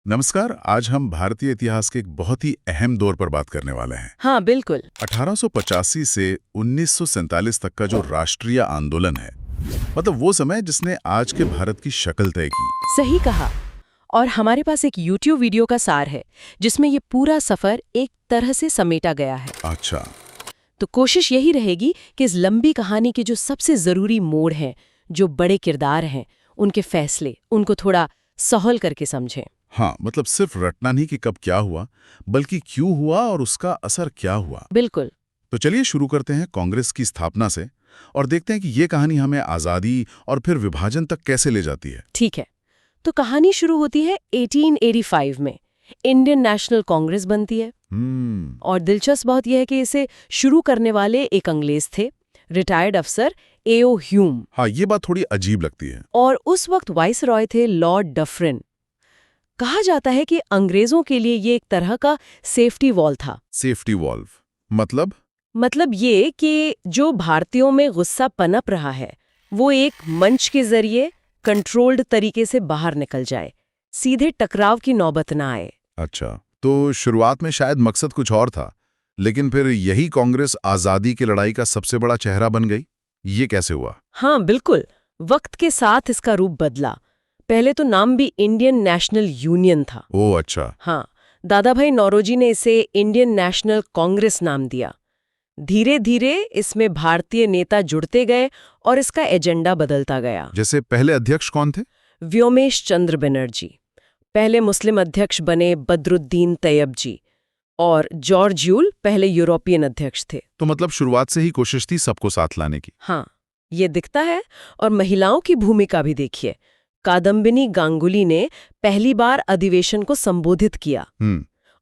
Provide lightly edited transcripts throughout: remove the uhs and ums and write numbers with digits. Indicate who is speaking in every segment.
Speaker 1: नमस्कार। आज हम भारतीय इतिहास के एक बहुत ही अहम दौर पर बात करने वाले हैं।
Speaker 2: हाँ बिल्कुल।
Speaker 1: 1885 से 1947 तक का जो राष्ट्रीय आंदोलन है, मतलब वो समय जिसने आज के भारत की शक्ल तय की।
Speaker 2: सही कहा। और हमारे पास एक YouTube वीडियो का सार है जिसमें ये पूरा सफर एक तरह से समेटा गया है।
Speaker 1: अच्छा।
Speaker 2: तो कोशिश यही रहेगी कि इस लंबी कहानी के जो सबसे जरूरी मोड़ हैं, जो बड़े किरदार हैं, उनके फैसले, उनको थोड़ा सहल करके समझें।
Speaker 1: हाँ, मतलब सिर्फ रटना नहीं कि कब क्या हुआ, बल्कि क्यों हुआ और उसका असर क्या हुआ।
Speaker 2: बिल्कुल।
Speaker 1: तो चलिए शुरू करते हैं कांग्रेस की स्थापना से और देखते हैं कि ये कहानी हमें आज़ादी और फिर विभाजन तक कैसे ले जाती है।
Speaker 2: ठीक है। तो कहानी शुरू होती है 1885 में। इंडियन नेशनल कांग्रेस बनती है। और दिलचस्प बात यह है कि इसे शुरू करने वाले एक अंग्रेज थे, रिटायर्ड अफसर एओ ह्यूम।
Speaker 1: हाँ, ये बात थोड़ी अजीब लगती है।
Speaker 2: और उस वक्त वाइस रॉय थे लॉर्ड डफरिन। कहा जाता है कि अंग्रेजों के लिए ये एक तरह का सेफ्टी वॉल था।
Speaker 1: सेफ्टी वॉल्व
Speaker 2: मतलब ये कि जो भारतीयों में गुस्सा पनप रहा है वो एक मंच के जरिए कंट्रोल्ड तरीके से बाहर निकल जाए, सीधे टकराव की नौबत ना आए।
Speaker 1: अच्छा, तो शुरुआत में शायद मकसद कुछ और था, लेकिन फिर यही कांग्रेस आज़ादी की लड़ाई का सबसे बड़ा चेहरा बन गई। ये कैसे हुआ?
Speaker 2: हाँ बिल्कुल। वक्त के साथ इसका रूप बदला। पहले तो नाम भी इंडियन नेशनल यूनियन था।
Speaker 1: ओह अच्छा।
Speaker 2: हाँ, दादा भाई नौरोजी ने इसे इंडियन नेशनल कांग्रेस नाम दिया। धीरे धीरे इसमें भारतीय नेता जुड़ते गए और इसका एजेंडा बदलता गया।
Speaker 1: जैसे पहले अध्यक्ष कौन थे?
Speaker 2: व्योमेश चंद्र बनर्जी। पहले मुस्लिम अध्यक्ष बने बदरुद्दीन तैयब जी। और जॉर्ज यूल पहले यूरोपियन अध्यक्ष थे।
Speaker 1: तो मतलब शुरुआत से ही कोशिश थी सबको साथ लाने की।
Speaker 2: हाँ, ये दिखता है। और महिलाओं की भूमिका भी देखिए। कादम्बिनी गांगुली ने पहली बार अधिवेशन को संबोधित किया।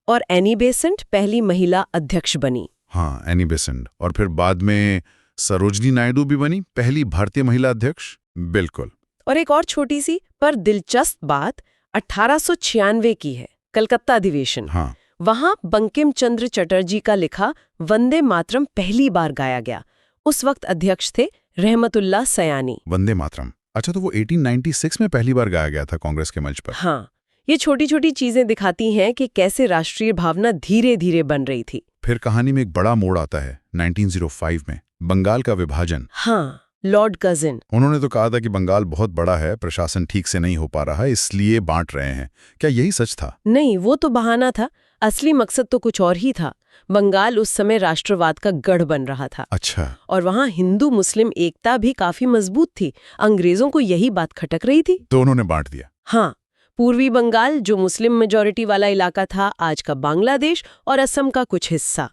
Speaker 2: और एनी बेसेंट पहली महिला अध्यक्ष बनी।
Speaker 1: हाँ, एनी बेसेंट। और फिर बाद में सरोजनी नायडू भी बनी पहली भारतीय महिला अध्यक्ष। बिल्कुल।
Speaker 2: और एक और छोटी सी पर दिलचस्प बात 1896 की है, कलकत्ता अधिवेशन।
Speaker 1: हाँ।
Speaker 2: वहां बंकिम चंद्र चटर्जी का लिखा वंदे मातरम पहली बार गाया गया। उस वक्त अध्यक्ष थे रहमतुल्लाह सयानी।
Speaker 1: वंदे मातरम। अच्छा, तो वो 1896 में पहली बार गाया गया था कांग्रेस के मंच पर।
Speaker 2: हाँ, ये छोटी छोटी चीजें दिखाती हैं कि कैसे राष्ट्रीय भावना धीरे धीरे बन रही थी।
Speaker 1: फिर कहानी में एक बड़ा मोड़ आता है 1905 में, बंगाल का विभाजन।
Speaker 2: हाँ, लॉर्ड कर्जन।
Speaker 1: उन्होंने तो कहा था कि बंगाल बहुत बड़ा है, प्रशासन ठीक से नहीं हो पा रहा है, इसलिए बांट रहे हैं। क्या यही सच था?
Speaker 2: नहीं, वो तो बहाना था। असली मकसद तो कुछ और ही था। बंगाल उस समय राष्ट्रवाद का गढ़ बन रहा था।
Speaker 1: अच्छा।
Speaker 2: और वहाँ हिंदू मुस्लिम एकता भी काफी मजबूत थी। अंग्रेजों को यही बात खटक रही थी।
Speaker 1: तो उन्होंने बांट दिया।
Speaker 2: हाँ, पूर्वी बंगाल जो मुस्लिम मेजॉरिटी वाला इलाका था, आज का बांग्लादेश और असम का कुछ हिस्सा,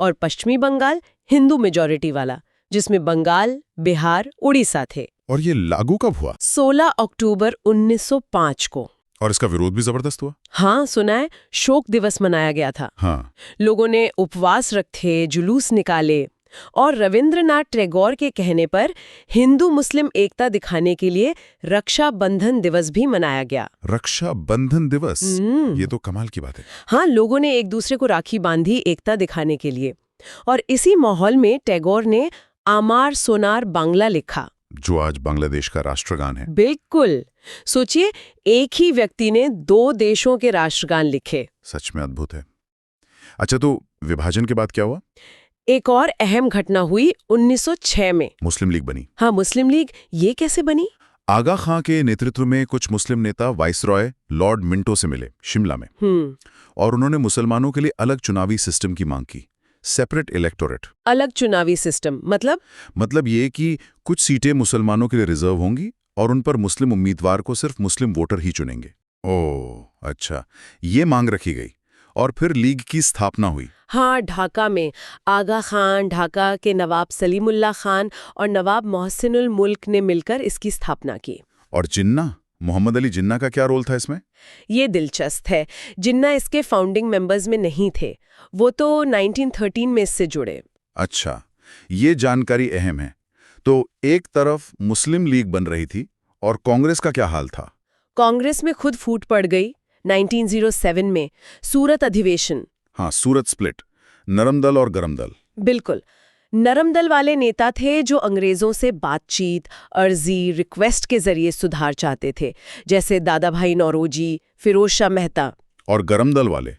Speaker 2: और पश्चिमी बंगाल हिंदू मेजॉरिटी वाला, जिसमें बंगाल, बिहार, उड़ीसा थे।
Speaker 1: और ये लागू कब हुआ?
Speaker 2: 16 अक्टूबर 1905 को।
Speaker 1: और इसका विरोध भी जबरदस्त हुआ।
Speaker 2: हाँ, सुना है। शोक दिवस मनाया गया था।
Speaker 1: हाँ।
Speaker 2: लोगों ने उपवास रखे, जुलूस निकाले। और रविंद्रनाथ टैगोर के कहने पर हिंदू मुस्लिम एकता दिखाने के लिए रक्षा बंधन दिवस भी मनाया गया।
Speaker 1: रक्षा बंधन दिवस, ये तो कमाल की बात है।
Speaker 2: हाँ, लोगों ने एक दूसरे को राखी बांधी एकता दिखाने के लिए। और इसी माहौल में टैगोर ने आमार सोनार बांग्ला लिखा,
Speaker 1: जो आज बांग्लादेश का राष्ट्रगान है।
Speaker 2: बिल्कुल। सोचिए, एक ही व्यक्ति ने 2 देशों के राष्ट्रगान लिखे।
Speaker 1: सच में अद्भुत है। अच्छा, तो विभाजन के बाद क्या हुआ?
Speaker 2: एक और अहम घटना हुई 1906 में।
Speaker 1: मुस्लिम लीग बनी।
Speaker 2: हाँ, मुस्लिम लीग ये कैसे बनी?
Speaker 1: आगा खां के नेतृत्व में कुछ मुस्लिम नेता वाइसरॉय लॉर्ड मिंटो से मिले शिमला में। और उन्होंने मुसलमानों के लिए अलग चुनावी सिस्टम की मांग की, सेपरेट इलेक्टोरेट।
Speaker 2: अलग चुनावी सिस्टम
Speaker 1: मतलब ये कि कुछ सीटें मुसलमानों के लिए रिजर्व होंगी और उन पर मुस्लिम उम्मीदवार को सिर्फ मुस्लिम वोटर ही चुनेंगे। ओह अच्छा, ये मांग रखी गई और फिर लीग की स्थापना हुई।
Speaker 2: हाँ, ढाका में आगा खान, ढाका के नवाब सलीमुल्लाह खान और नवाब मोहसिनुल मुल्क ने मिलकर इसकी स्थापना की।
Speaker 1: और जिन्ना, मोहम्मद अली जिन्ना का क्या रोल था इसमें?
Speaker 2: ये दिलचस्प है। जिन्ना इसके फाउंडिंग मेंबर्स में नहीं थे, वो तो 1913 में इससे जुड़े।
Speaker 1: अच्छा, ये जानकारी अहम है। तो एक तरफ मुस्लिम लीग बन रही थी और कांग्रेस का क्या हाल था?
Speaker 2: कांग्रेस में खुद फूट पड़ गई 1907 में, सूरत अधिवेशन।
Speaker 1: हाँ, सूरत स्प्लिट, नरम दल और गरम दल।
Speaker 2: बिल्कुल। नरम दल वाले नेता थे जो अंग्रेजों से बातचीत, अर्जी, रिक्वेस्ट के जरिए सुधार चाहते थे, जैसे दादा भाई नौरोजी, फिरोज शाह मेहता।
Speaker 1: और गरम दल वाले?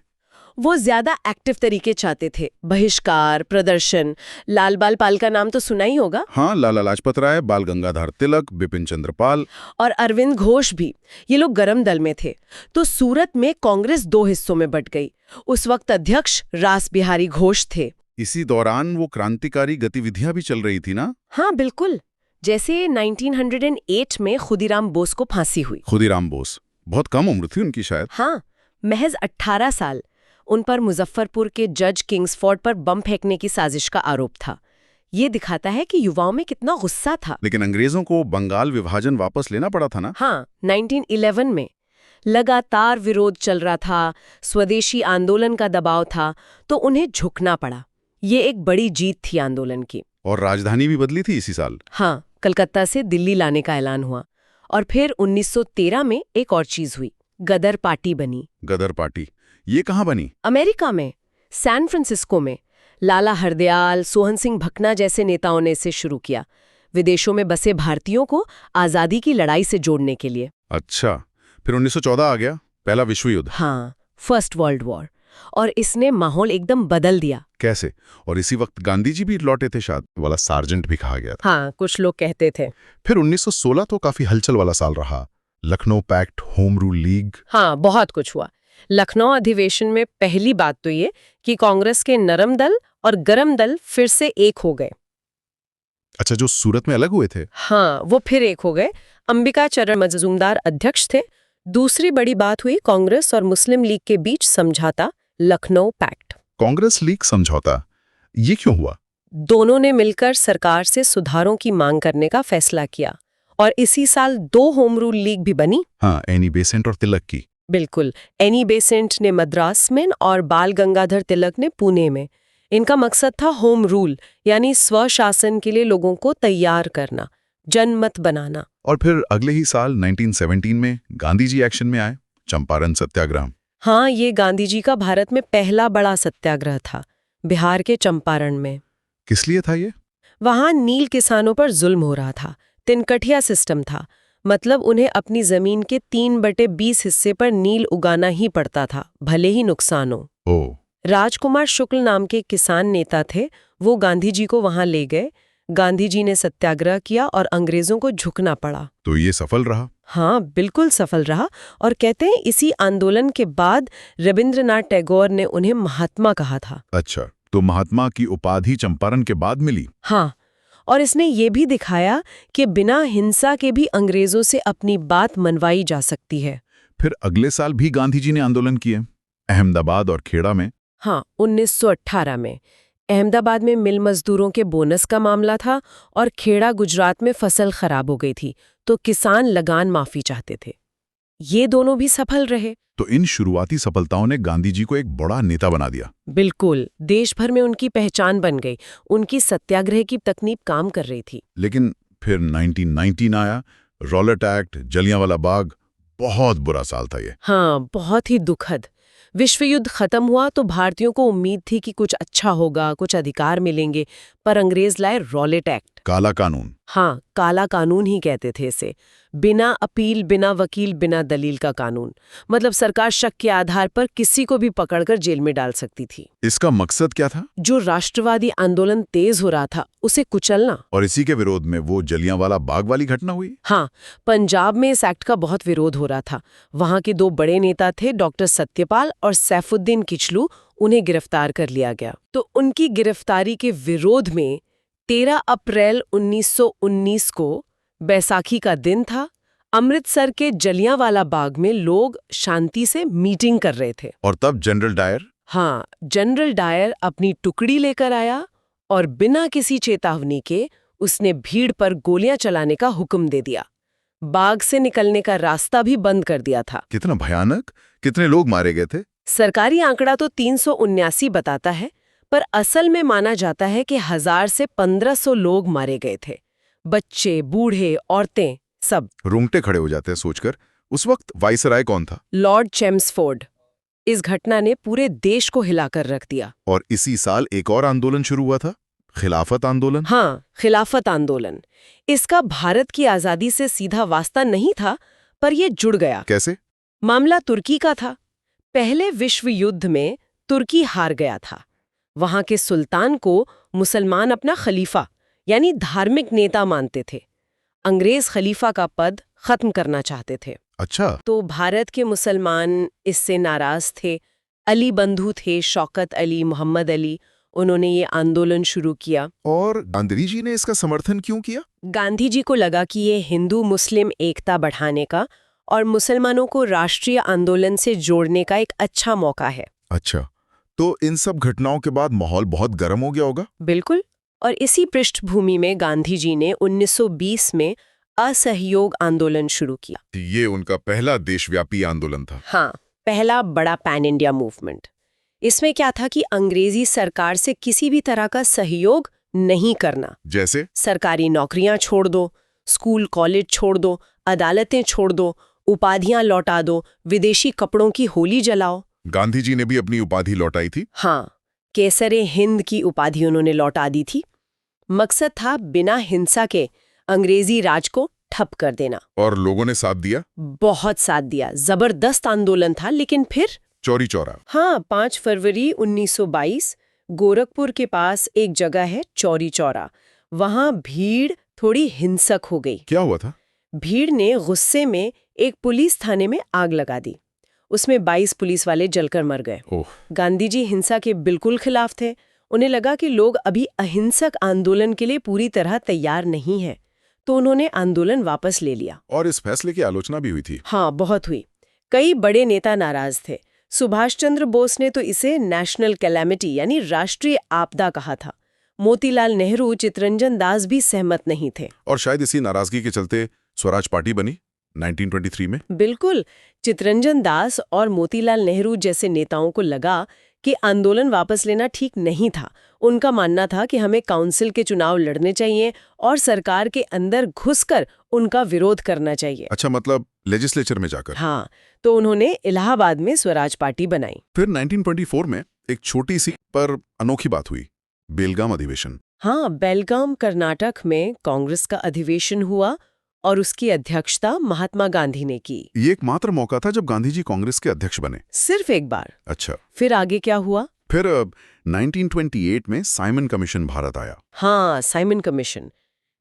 Speaker 2: वो ज्यादा एक्टिव तरीके चाहते थे, बहिष्कार, प्रदर्शन। लाल बाल पाल का नाम तो सुना ही होगा।
Speaker 1: हाँ, लाला लाजपत राय, बाल गंगाधर तिलक, बिपिन चंद्र पाल
Speaker 2: और अरविंद घोष भी, ये लोग गरम दल में थे। तो सूरत में कांग्रेस 2 हिस्सों में बंट गई। उस वक्त अध्यक्ष रास बिहारी घोष थे।
Speaker 1: इसी दौरान वो क्रांतिकारी गतिविधियां भी चल रही थी ना?
Speaker 2: हाँ बिल्कुल, जैसे 1908 में खुदीराम बोस को फांसी हुई।
Speaker 1: खुदीराम बोस, बहुत कम उम्र थी उनकी शायद।
Speaker 2: हाँ, महज 18 साल। उन पर मुजफ्फरपुर के जज किंग्सफोर्ड पर बम फेंकने की साजिश का आरोप था। ये दिखाता है कि युवाओं में कितना गुस्सा था।
Speaker 1: लेकिन अंग्रेजों को बंगाल विभाजन वापस लेना पड़ा था ना?
Speaker 2: हाँ, 1911 में लगातार विरोध चल रहा था, स्वदेशी आंदोलन का दबाव था, तो उन्हें झुकना पड़ा। ये एक बड़ी जीत थी आंदोलन की।
Speaker 1: और राजधानी भी बदली थी इसी साल।
Speaker 2: हाँ, कलकत्ता से दिल्ली लाने का ऐलान हुआ। और फिर 1913 में एक और चीज हुई, गदर पार्टी बनी।
Speaker 1: गदर पार्टी, ये कहाँ बनी?
Speaker 2: अमेरिका में, सैन फ्रांसिस्को में। लाला हरदयाल, सोहन सिंह भकना जैसे नेताओं ने इसे शुरू किया, विदेशों में बसे भारतीयों को आजादी की लड़ाई से जोड़ने के लिए।
Speaker 1: अच्छा, फिर 1914 आ गया, पहला विश्व युद्ध।
Speaker 2: हाँ, फर्स्ट वर्ल्ड वॉर। और इसने माहौल एकदम बदल दिया।
Speaker 1: कैसे? और इसी वक्त गांधी जी भी लौटे थे, शायद वाला सार्जेंट भी कहा गया था।
Speaker 2: हाँ, कुछ लोग कहते थे।
Speaker 1: फिर 1916 तो काफी हलचल वाला साल रहा। Lucknow Pact, Home Rule League.
Speaker 2: हाँ, बहुत कुछ हुआ। लखनऊ अधिवेशन में पहली बात तो ये कि कांग्रेस के नरम दल और गरम दल फिर से एक हो गए।
Speaker 1: अच्छा, जो सूरत में अलग हुए थे?
Speaker 2: हाँ, वो फिर एक हो गए। अंबिका चरण मजूमदार अध्यक्ष थे। दूसरी बड़ी बात हुई कांग्रेस और मुस्लिम लीग के बीच समझौता, लखनऊ पैक्ट।
Speaker 1: कांग्रेस लीग समझौता, ये क्यों हुआ?
Speaker 2: दोनों ने मिलकर सरकार से सुधारों की मांग करने का फैसला किया। और इसी साल 2 होम रूल लीग भी बनी।
Speaker 1: हाँ, एनी बेसेंट और तिलक की।
Speaker 2: बिल्कुल, एनी बेसेंट ने मद्रास में और बाल गंगाधर तिलक ने पुणे में। इनका मकसद था होम रूल, यानी स्वशासन के लिए लोगों को तैयार करना, जनमत बनाना।
Speaker 1: और फिर अगले ही साल 1917 में गांधी जी एक्शन में आए, चंपारण सत्याग्रह।
Speaker 2: हाँ, ये गांधी जी का भारत में पहला बड़ा सत्याग्रह था, बिहार के चंपारण में।
Speaker 1: किस लिए था ये?
Speaker 2: वहां नील किसानों पर जुल्म हो रहा था, तिनकठिया सिस्टम था। मतलब उन्हें अपनी जमीन के 3/20 हिस्से पर नील उगाना ही पड़ता था, भले ही नुकसान हो।
Speaker 1: ओ।
Speaker 2: राजकुमार शुक्ल नाम के किसान नेता थे, वो गांधी जी को वहां ले गए। गांधी जी ने सत्याग्रह किया और अंग्रेजों को झुकना पड़ा।
Speaker 1: तो ये सफल रहा?
Speaker 2: हाँ, बिल्कुल सफल रहा। और कहते हैं इसी आंदोलन के बाद रविंद्रनाथ टैगोर ने उन्हें महात्मा कहा था।
Speaker 1: अच्छा, तो महात्मा की उपाधि चंपारण के बाद मिली?
Speaker 2: हाँ, और इसने ये भी दिखाया कि बिना हिंसा के भी अंग्रेजों से अपनी बात मनवाई जा सकती है।
Speaker 1: फिर अगले साल भी गांधी जी ने आंदोलन किए, अहमदाबाद और खेड़ा में।
Speaker 2: हाँ, 1918 में अहमदाबाद में मिल मजदूरों के बोनस का मामला था और खेड़ा गुजरात में फसल खराब हो गई थी, तो किसान लगान माफी चाहते थे। ये दोनों भी सफल रहे।
Speaker 1: तो इन शुरुआती सफलताओं ने गांधी जी को एक बड़ा नेता बना दिया।
Speaker 2: बिल्कुल, देश भर में उनकी पहचान बन गई। उनकी सत्याग्रह की तकनीक काम कर रही थी।
Speaker 1: लेकिन फिर 1919 आया, रॉलेट एक्ट, जलियांवाला बाग, बहुत बुरा साल था ये।
Speaker 2: हाँ, बहुत ही दुखद। विश्व युद्ध खत्म हुआ तो भारतीयों को उम्मीद थी कि कुछ अच्छा होगा, कुछ अधिकार मिलेंगे, पर अंग्रेज लाए रॉलेट एक्ट।
Speaker 1: काला कानून।
Speaker 2: हाँ, काला कानून ही कहते थे इसे। बिना अपील, बिना वकील, बिना दलील का कानून। मतलब सरकार शक के आधार पर किसी को भी पकड़कर जेल में डाल सकती थी।
Speaker 1: इसका मकसद क्या था?
Speaker 2: जो राष्ट्रवादी आंदोलन तेज हो रहा था, उसे कुचलना।
Speaker 1: और इसी के विरोध में वो जलियांवाला बाग वाली घटना हुई।
Speaker 2: हाँ, पंजाब में इस एक्ट का बहुत विरोध हो रहा था। वहां के 2 बड़े नेता थे, डॉक्टर सत्यपाल और सैफुद्दीन किचलू। उन्हें गिरफ्तार कर लिया गया। तो उनकी गिरफ्तारी के विरोध में 13 अप्रैल 1919 को, बैसाखी का दिन था, अमृतसर के जलियांवाला बाग में लोग शांति से मीटिंग कर रहे थे।
Speaker 1: और तब जनरल डायर?
Speaker 2: हाँ, जनरल डायर अपनी टुकड़ी लेकर आया और बिना किसी चेतावनी के उसने भीड़ पर गोलियां चलाने का हुक्म दे दिया। बाग से निकलने का रास्ता भी बंद कर दिया था।
Speaker 1: कितना भयानक! कितने लोग मारे गए थे?
Speaker 2: सरकारी आंकड़ा तो 379 बताता है, पर असल में माना जाता है कि 1000 से 1500 लोग मारे गए थे। बच्चे, बूढ़े, औरतें, सब।
Speaker 1: रोंगटे खड़े हो जाते हैं सोचकर। उस वक्त वाइसराय कौन था?
Speaker 2: Lord Chelmsford. इस घटना ने पूरे देश को हिलाकर रख दिया।
Speaker 1: और इसी साल एक और आंदोलन शुरू हुआ था, खिलाफत आंदोलन?
Speaker 2: हाँ, खिलाफत आंदोलन। इसका भारत की आजादी से सीधा वास्ता नहीं था, पर यह जुड़ गया।
Speaker 1: कैसे?
Speaker 2: मामला तुर्की का था। पहले विश्व युद्ध में तुर्की हार गया था। वहां के सुल्तान को मुसलमान अपना खलीफा यानी धार्मिक नेता मानते थे। अंग्रेज खलीफा का पद खत्म करना चाहते थे।
Speaker 1: अच्छा।
Speaker 2: तो भारत के मुसलमान इससे नाराज थे। अली बंधु थे, शौकत अली, मोहम्मद अली। उन्होंने ये आंदोलन शुरू किया।
Speaker 1: और गांधी जी ने इसका समर्थन क्यों किया?
Speaker 2: गांधी जी को लगा कि ये हिंदू मुस्लिम एकता बढ़ाने का और मुसलमानों को राष्ट्रीय आंदोलन से जोड़ने का एक अच्छा मौका है।
Speaker 1: अच्छा, तो इन सब घटनाओं के बाद माहौल बहुत गर्म हो गया होगा?
Speaker 2: बिल्कुल। और इसी पृष्ठभूमि में गांधी जी ने 1920 में असहयोग आंदोलन शुरू किया।
Speaker 1: ये उनका पहला देशव्यापी आंदोलन था।
Speaker 2: हाँ, पहला बड़ा पैन इंडिया मूवमेंट। इसमें क्या था कि अंग्रेजी सरकार से किसी भी तरह का सहयोग नहीं करना।
Speaker 1: जैसे?
Speaker 2: सरकारी नौकरियां छोड़ दो, स्कूल कॉलेज छोड़ दो, अदालतें छोड़ दो, उपाधियां लौटा दो, विदेशी कपड़ों की होली जलाओ।
Speaker 1: गांधी जी ने भी अपनी उपाधि लौटाई थी?
Speaker 2: हाँ, केसरे हिंद की उपाधि उन्होंने लौटा दी थी। मकसद था बिना हिंसा के अंग्रेजी राज को ठप कर देना।
Speaker 1: और लोगों ने साथ दिया?
Speaker 2: बहुत साथ दिया। जबरदस्त आंदोलन था। लेकिन फिर
Speaker 1: चौरी चौरा?
Speaker 2: हाँ, 5 फरवरी 1922 गोरखपुर के पास एक जगह है चौरी चौरा। वहां भीड़ थोड़ी हिंसक हो गई।
Speaker 1: क्या हुआ था?
Speaker 2: भीड़ ने गुस्से में एक पुलिस थाने में आग लगा दी। उसमें 22 पुलिस वाले जलकर मर गए।
Speaker 1: ओह।
Speaker 2: गांधी जी हिंसा के बिल्कुल खिलाफ थे। उन्हें लगा कि लोग अभी अहिंसक आंदोलन के लिए पूरी तरह तैयार नहीं हैं, तो उन्होंने आंदोलन वापस ले लिया।
Speaker 1: और इस फैसले की आलोचना भी हुई थी?
Speaker 2: हाँ, बहुत हुई। कई बड़े नेता नाराज थे। सुभाष चंद्र बोस ने तो इसे नेशनल कैलेमिटी यानी राष्ट्रीय आपदा कहा था। मोतीलाल नेहरू, चितरंजन दास भी सहमत नहीं थे।
Speaker 1: और शायद इसी नाराजगी के चलते स्वराज पार्टी बनी 1923 में?
Speaker 2: बिल्कुल। चितरंजन दास और मोतीलाल नेहरू जैसे नेताओं को लगा कि आंदोलन वापस लेना ठीक नहीं था। उनका मानना था कि हमें काउंसिल के चुनाव लड़ने चाहिए और सरकार के अंदर घुसकर उनका विरोध करना चाहिए।
Speaker 1: अच्छा, मतलब लेजिस्लेचर में जाकर?
Speaker 2: हाँ, तो उन्होंने इलाहाबाद में स्वराज पार्टी बनाई।
Speaker 1: फिर 1924 में एक छोटी सी पर अनोखी बात हुई, बेलगाम अधिवेशन।
Speaker 2: हाँ, बेलगाम कर्नाटक में कांग्रेस का अधिवेशन हुआ और उसकी अध्यक्षता महात्मा गांधी ने की।
Speaker 1: ये एकमात्र मौका था जब गांधी जी कांग्रेस के अध्यक्ष बने?
Speaker 2: सिर्फ एक बार।
Speaker 1: अच्छा।
Speaker 2: फिर आगे क्या हुआ?
Speaker 1: फिर 1928 में साइमन कमीशन भारत आया।
Speaker 2: हाँ, साइमन कमीशन।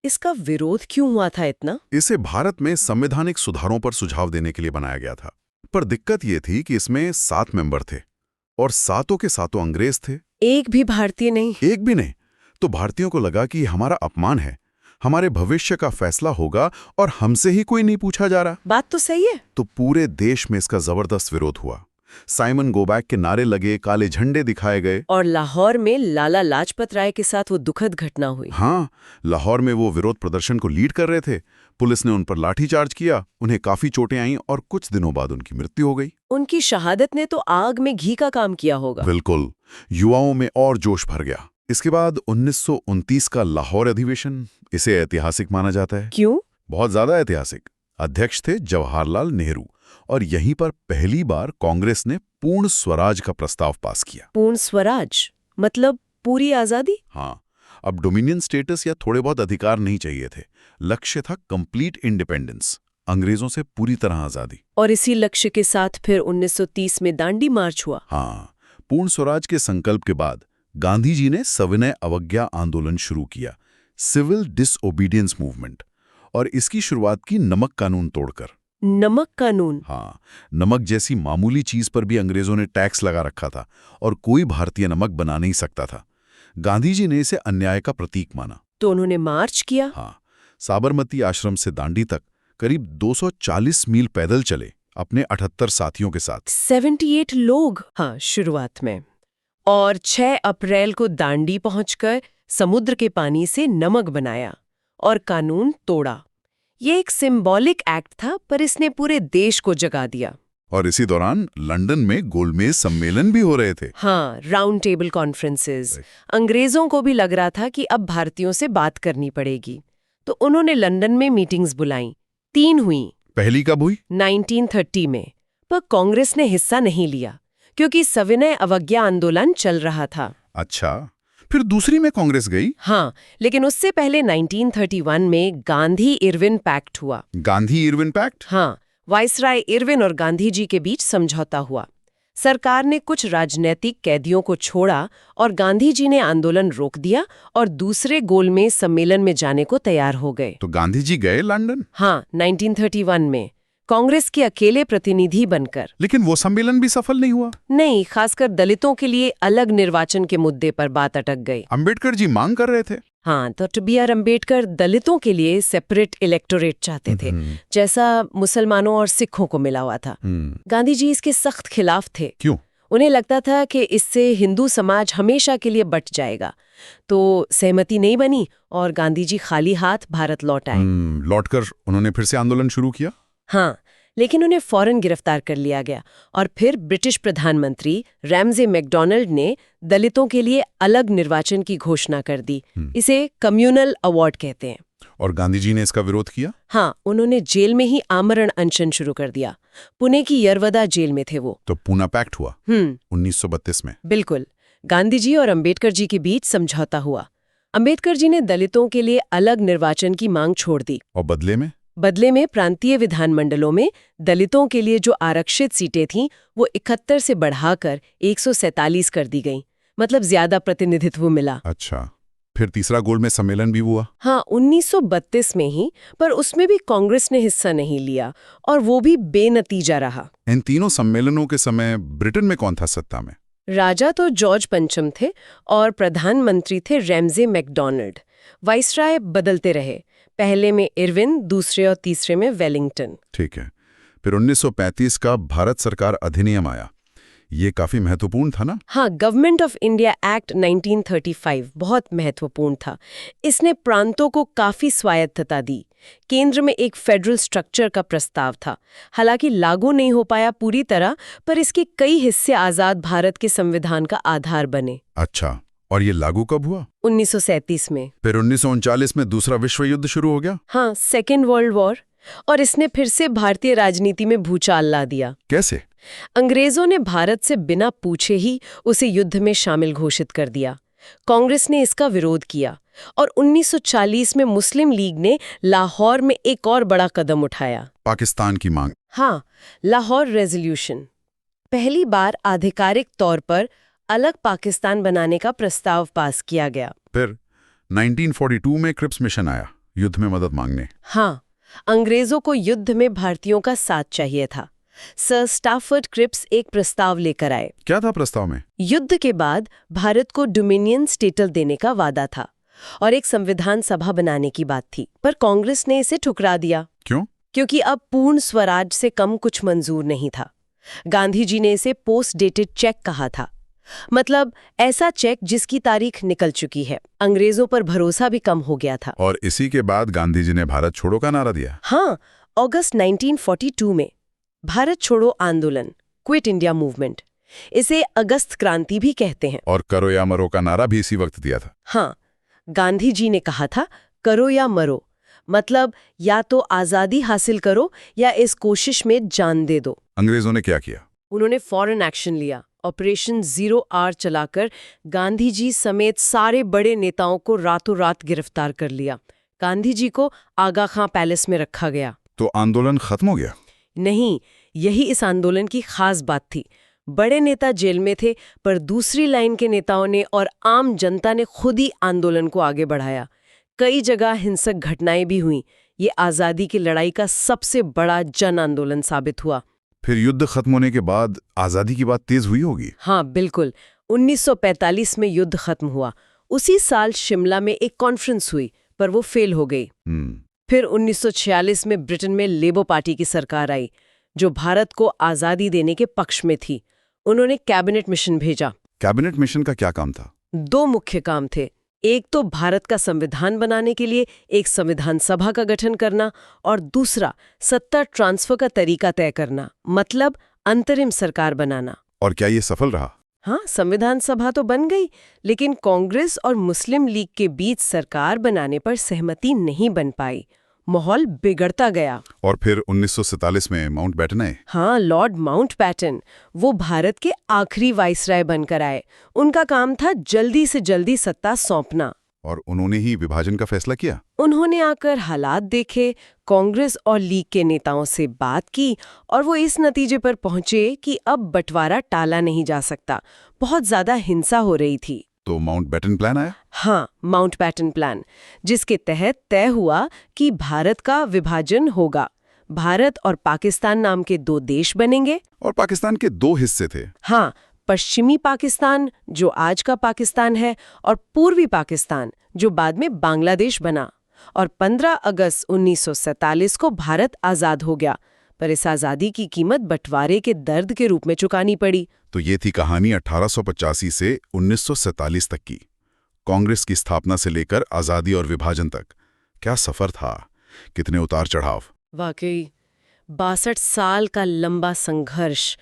Speaker 2: इसका विरोध क्यों हुआ था इतना?
Speaker 1: इसे भारत में संवैधानिक सुधारों पर सुझाव देने के लिए बनाया गया था। पर दिक्कत ये थी कि इसमें 7 मेंबर थे और सातों के सातों अंग्रेज थे।
Speaker 2: एक भी भारतीय नहीं?
Speaker 1: एक भी नहीं। तो भारतीयों को लगा कि हमारा अपमान है, हमारे भविष्य का फैसला होगा और हमसे ही कोई नहीं पूछा जा रहा।
Speaker 2: बात तो सही है।
Speaker 1: तो पूरे देश में इसका जबरदस्त विरोध हुआ। साइमन गो बैक के नारे लगे, काले झंडे दिखाए गए।
Speaker 2: और लाहौर में लाला लाजपत राय के साथ वो दुखद घटना हुई।
Speaker 1: हाँ, लाहौर में वो विरोध प्रदर्शन को लीड कर रहे थे। पुलिस ने उन पर लाठीचार्ज किया, उन्हें काफी चोटें आईं और कुछ दिनों बाद उनकी मृत्यु हो गई।
Speaker 2: उनकी शहादत ने तो आग में घी का काम किया होगा।
Speaker 1: बिल्कुल। युवाओं में और जोश भर गया। इसके बाद 1929 का लाहौर अधिवेशन, इसे ऐतिहासिक माना जाता है।
Speaker 2: क्यों?
Speaker 1: बहुत ज्यादा ऐतिहासिक। अध्यक्ष थे जवाहरलाल नेहरू और यहीं पर पहली बार कांग्रेस ने पूर्ण स्वराज का प्रस्ताव पास किया।
Speaker 2: पूर्ण स्वराज मतलब पूरी आजादी?
Speaker 1: हाँ, अब डोमिनियन स्टेटस या थोड़े बहुत अधिकार नहीं चाहिए थे। लक्ष्य था कंप्लीट इंडिपेंडेंस, अंग्रेजों से पूरी तरह आजादी।
Speaker 2: और इसी लक्ष्य के साथ फिर 1930 में दांडी मार्च हुआ।
Speaker 1: हाँ, पूर्ण स्वराज के संकल्प के बाद गांधी जी ने सविनय अवज्ञा आंदोलन शुरू किया, सिविल डिसओबीडियंस मूवमेंट, और इसकी शुरुआत की नमक कानून तोड़कर।
Speaker 2: नमक कानून?
Speaker 1: हाँ, नमक जैसी मामूली चीज पर भी अंग्रेजों ने टैक्स लगा रखा था और कोई भारतीय नमक बना नहीं सकता था। गांधी जी ने इसे अन्याय का प्रतीक माना।
Speaker 2: तो उन्होंने मार्च किया?
Speaker 1: हाँ, साबरमती आश्रम से दांडी तक करीब 240 मील पैदल चले अपने 78 साथियों के साथ।
Speaker 2: 78 लोग? हाँ, शुरुआत में। और 6 अप्रैल को दांडी पहुंचकर समुद्र के पानी से नमक बनाया और कानून तोड़ा। ये एक सिंबॉलिक एक्ट था, पर इसने पूरे देश को जगा दिया।
Speaker 1: और इसी दौरान लंदन में गोलमेज सम्मेलन भी हो रहे थे।
Speaker 2: हाँ, राउंड टेबल कॉन्फ्रेंसेस। अंग्रेजों को भी लग रहा था कि अब भारतीयों से बात करनी पड़ेगी, तो उन्होंने लंदन में मीटिंग्स बुलाई। 3 हुई।
Speaker 1: पहली कब हुई?
Speaker 2: 1930 में। पर कांग्रेस ने हिस्सा नहीं लिया क्योंकि सविनय अवज्ञा आंदोलन चल रहा था।
Speaker 1: अच्छा, फिर दूसरी में कांग्रेस गई।
Speaker 2: हाँ, लेकिन उससे पहले 1931 में गांधी-इरविन पैक्ट हुआ।
Speaker 1: गांधी-इरविन पैक्ट?
Speaker 2: हाँ, वाइसराय इरविन और गांधी जी के बीच समझौता हुआ। सरकार ने कुछ राजनीतिक कैदियों को छोड़ा और गांधी जी ने आंदोलन रोक दिया और दूसरे गोलमेज सम्मेलन में जाने को तैयार हो गए।
Speaker 1: तो गांधी जी गए लंदन?
Speaker 2: हाँ, 1931 में कांग्रेस के अकेले प्रतिनिधि बनकर।
Speaker 1: लेकिन वो सम्मेलन भी सफल नहीं हुआ।
Speaker 2: नहीं, खासकर दलितों के लिए अलग निर्वाचन के मुद्दे पर बात अटक गई।
Speaker 1: अंबेडकर जी मांग कर रहे थे।
Speaker 2: हाँ, तो बी.आर. अम्बेडकर दलितों के लिए सेपरेट इलेक्टोरेट चाहते थे, जैसा मुसलमानों और सिखों को मिला हुआ था। गांधी जी इसके सख्त खिलाफ थे।
Speaker 1: क्यों?
Speaker 2: उन्हें लगता था कि इससे हिंदू समाज हमेशा के लिए बट जाएगा। तो सहमति नहीं बनी और गांधी जी खाली हाथ भारत लौट आए।
Speaker 1: लौटकर उन्होंने फिर से आंदोलन शुरू किया।
Speaker 2: हाँ, लेकिन उन्हें फौरन गिरफ्तार कर लिया गया और फिर ब्रिटिश प्रधानमंत्री रैमजे मैकडॉनल्ड ने दलितों के लिए अलग निर्वाचन की घोषणा कर दी। इसे कम्युनल अवार्ड कहते हैं।
Speaker 1: और गांधी जी ने इसका विरोध किया?
Speaker 2: हाँ, उन्होंने जेल में ही आमरण अनशन शुरू कर दिया। पुणे की यरवदा जेल में थे वो।
Speaker 1: तो पूना पैक्ट हुआ 1932 में।
Speaker 2: बिल्कुल। गांधी जी और अंबेडकर जी के बीच समझौता हुआ। अंबेडकर जी ने दलितों के लिए अलग निर्वाचन की मांग छोड़ दी
Speaker 1: और
Speaker 2: बदले में प्रांतीय विधानमंडलों में दलितों के लिए जो आरक्षित सीटें थीं वो 71 से बढ़ाकर 147 कर दी गईं। मतलब ज्यादा प्रतिनिधित्व मिला।
Speaker 1: अच्छा, फिर तीसरा गोलमेज सम्मेलन भी हुआ?
Speaker 2: हाँ, 1932 में ही, पर उसमें भी कांग्रेस ने हिस्सा नहीं लिया और वो भी बेनतीजा रहा।
Speaker 1: इन तीनों सम्मेलनों के समय ब्रिटेन में कौन था सत्ता में?
Speaker 2: राजा तो जॉर्ज पंचम थे और प्रधानमंत्री थे रैमजे मैकडॉनल्ड। वाइसराय बदलते रहे, पहले में इरविन, दूसरे और तीसरे में वेलिंगटन।
Speaker 1: ठीक है। फिर 1935 का भारत सरकार अधिनियम आया। ये काफी महत्वपूर्ण था ना?
Speaker 2: हाँ, गवर्नमेंट ऑफ इंडिया एक्ट 1935 बहुत महत्वपूर्ण था। इसने प्रांतों को काफी स्वायत्तता दी। केंद्र में एक फेडरल स्ट्रक्चर का प्रस्ताव था। हालांकि लागू नहीं हो पाया पूरी तरह, पर इसके कई हिस्से आजाद भारत के संविधान का आधार बने।
Speaker 1: अच्छा, और ये लागू कब हुआ?
Speaker 2: 1937 में।
Speaker 1: फिर 1939 में दूसरा विश्व युद्ध शुरू हो गया।
Speaker 2: हाँ, सेकेंड वर्ल्ड वॉर, और इसने फिर से भारतीय राजनीति में भूचाल ला दिया।
Speaker 1: कैसे?
Speaker 2: अंग्रेजों ने भारत से बिना पूछे ही उसे युद्ध में शामिल घोषित कर दिया। कांग्रेस ने इसका विरोध किया और 1940 में मुस्लिम लीग ने लाहौर में एक और बड़ा कदम उठाया।
Speaker 1: पाकिस्तान की मांग।
Speaker 2: हाँ, लाहौर रेजोल्यूशन। पहली बार आधिकारिक तौर पर अलग पाकिस्तान बनाने का प्रस्ताव पास किया गया।
Speaker 1: फिर 1942 में क्रिप्स मिशन आया, युद्ध में मदद मांगने।
Speaker 2: हाँ, अंग्रेजों को युद्ध में भारतीयों का साथ चाहिए था। सर स्टाफर्ड क्रिप्स एक प्रस्ताव लेकर आए।
Speaker 1: क्या था प्रस्ताव में?
Speaker 2: युद्ध के बाद भारत को डोमिनियन स्टेटस देने का वादा था और एक संविधान सभा बनाने की बात थी, पर कांग्रेस ने इसे ठुकरा दिया।
Speaker 1: क्यों?
Speaker 2: क्योंकि अब पूर्ण स्वराज से कम कुछ मंजूर नहीं था। गांधी जी ने इसे पोस्ट डेटेड चेक कहा था, मतलब ऐसा चेक जिसकी तारीख निकल चुकी है। अंग्रेजों पर भरोसा भी कम हो गया था।
Speaker 1: और इसी के बाद गांधी जी ने भारत छोड़ो का नारा दिया।
Speaker 2: हाँ, अगस्त 1942 में भारत छोड़ो आंदोलन, क्विट इंडिया मूवमेंट, इसे अगस्त क्रांति भी कहते हैं।
Speaker 1: और करो या मरो का नारा भी इसी वक्त दिया था।
Speaker 2: हाँ, गांधी जी ने कहा था करो या मरो, मतलब या तो आजादी हासिल करो या इस कोशिश में जान दे दो।
Speaker 1: अंग्रेजों ने क्या किया?
Speaker 2: उन्होंने फॉरेन एक्शन लिया। ऑपरेशन जीरो आर चलाकर गांधी जी समेत सारे बड़े नेताओं को रातों रात गिरफ्तार कर लिया। गांधी जी को आगा खां पैलेस में रखा गया।
Speaker 1: तो आंदोलन खत्म हो गया?
Speaker 2: नहीं, यही इस आंदोलन की खास बात थी। बड़े नेता जेल में थे, पर दूसरी लाइन के नेताओं ने और आम जनता ने खुद ही आंदोलन को आगे बढ़ाया। कई जगह हिंसक घटनाएं भी हुईं। ये आज़ादी की लड़ाई का सबसे बड़ा जन आंदोलन साबित हुआ।
Speaker 1: फिर युद्ध खत्म होने के बाद आज़ादी की बात तेज हुई होगी?
Speaker 2: हाँ, बिल्कुल। 1945 में युद्ध खत्म हुआ। उसी साल शिमला में एक कॉन्फ्रेंस हुई, पर वो फेल हो गई। फिर 1946 में ब्रिटेन में लेबर पार्टी की सरकार आई, जो भारत को आज़ादी देने के पक्ष में थी। उन्होंने कैबिनेट मिशन भेजा।
Speaker 1: कैबिनेट मिशन का क्या काम था?
Speaker 2: 2 मुख्य काम थे। एक तो भारत का संविधान बनाने के लिए एक संविधान सभा का गठन करना, और दूसरा सत्ता ट्रांसफर का तरीका तय करना, मतलब अंतरिम सरकार बनाना।
Speaker 1: और क्या ये सफल रहा?
Speaker 2: हाँ, संविधान सभा तो बन गई, लेकिन कांग्रेस और मुस्लिम लीग के बीच सरकार बनाने पर सहमति नहीं बन पाई। माहौल बिगड़ता गया।
Speaker 1: और फिर 1947 में माउंटबेटन आए।
Speaker 2: हाँ, लॉर्ड माउंटबेटन, वो भारत के आखिरी वाइसराय बनकर आए। उनका काम था जल्दी से जल्दी सत्ता सौंपना।
Speaker 1: और उन्होंने ही विभाजन का फैसला किया।
Speaker 2: उन्होंने आकर हालात देखे, कांग्रेस और लीग के नेताओं से बात की और वो इस नतीजे पर पहुंचे कि अब बंटवारा टाला नहीं जा सकता। बहुत ज्यादा हिंसा हो रही थी।
Speaker 1: तो माउंटबेटन प्लान आया।
Speaker 2: हाँ, माउंटबेटन प्लान, जिसके तहत तय हुआ कि भारत का विभाजन होगा। भारत और पाकिस्तान नाम के 2 देश बनेंगे।
Speaker 1: और पाकिस्तान के 2 हिस्से थे।
Speaker 2: हाँ, पश्चिमी पाकिस्तान, जो आज का पाकिस्तान है, और पूर्वी पाकिस्तान, जो बाद में बांग्लादेश बना। और 15 अगस्त 1947 को भारत आज़ाद हो गया। पर इस आज़ादी की कीमत बंटवारे के दर्द के रूप में चुकानी पड़ी।
Speaker 1: तो ये थी कहानी 1885 से 1947 तक की। कांग्रेस की स्थापना से लेकर आज़ादी और विभाजन तक। क्या सफ़र था, कितने उतार चढ़ाव।
Speaker 2: वाकई 62 साल का लंबा संघर्ष।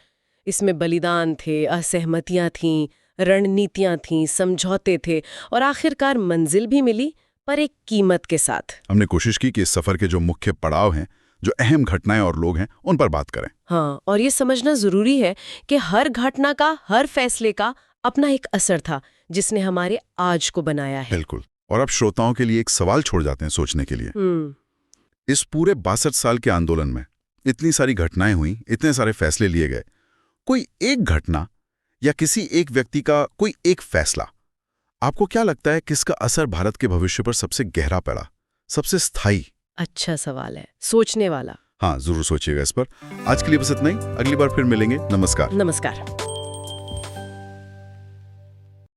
Speaker 2: इसमें बलिदान थे, असहमतियां थीं, रणनीतियां थीं, समझौते थे और आखिरकार मंजिल भी मिली, पर एक कीमत के साथ।
Speaker 1: हमने कोशिश की कि इस सफ़र के जो मुख्य पड़ाव हैं, जो अहम घटनाएं और लोग हैं, उन पर बात करें।
Speaker 2: हाँ, और ये समझना जरूरी है कि हर घटना का, हर फैसले का अपना एक असर था, जिसने हमारे आज को बनाया है।
Speaker 1: बिल्कुल। और अब श्रोताओं के लिए एक सवाल छोड़ जाते हैं सोचने के लिए। इस पूरे 62 साल के आंदोलन में इतनी सारी घटनाएं हुई, इतने सारे फैसले लिए गए, कोई एक घटना या किसी एक व्यक्ति का कोई एक फैसला, आपको क्या लगता है किसका असर भारत के भविष्य पर सबसे गहरा पड़ा, सबसे स्थायी?
Speaker 2: अच्छा सवाल है, सोचने वाला।
Speaker 1: हाँ, जरूर सोचिएगा इस पर। आज के लिए बस इतना ही। अगली बार फिर मिलेंगे। नमस्कार।
Speaker 2: नमस्कार।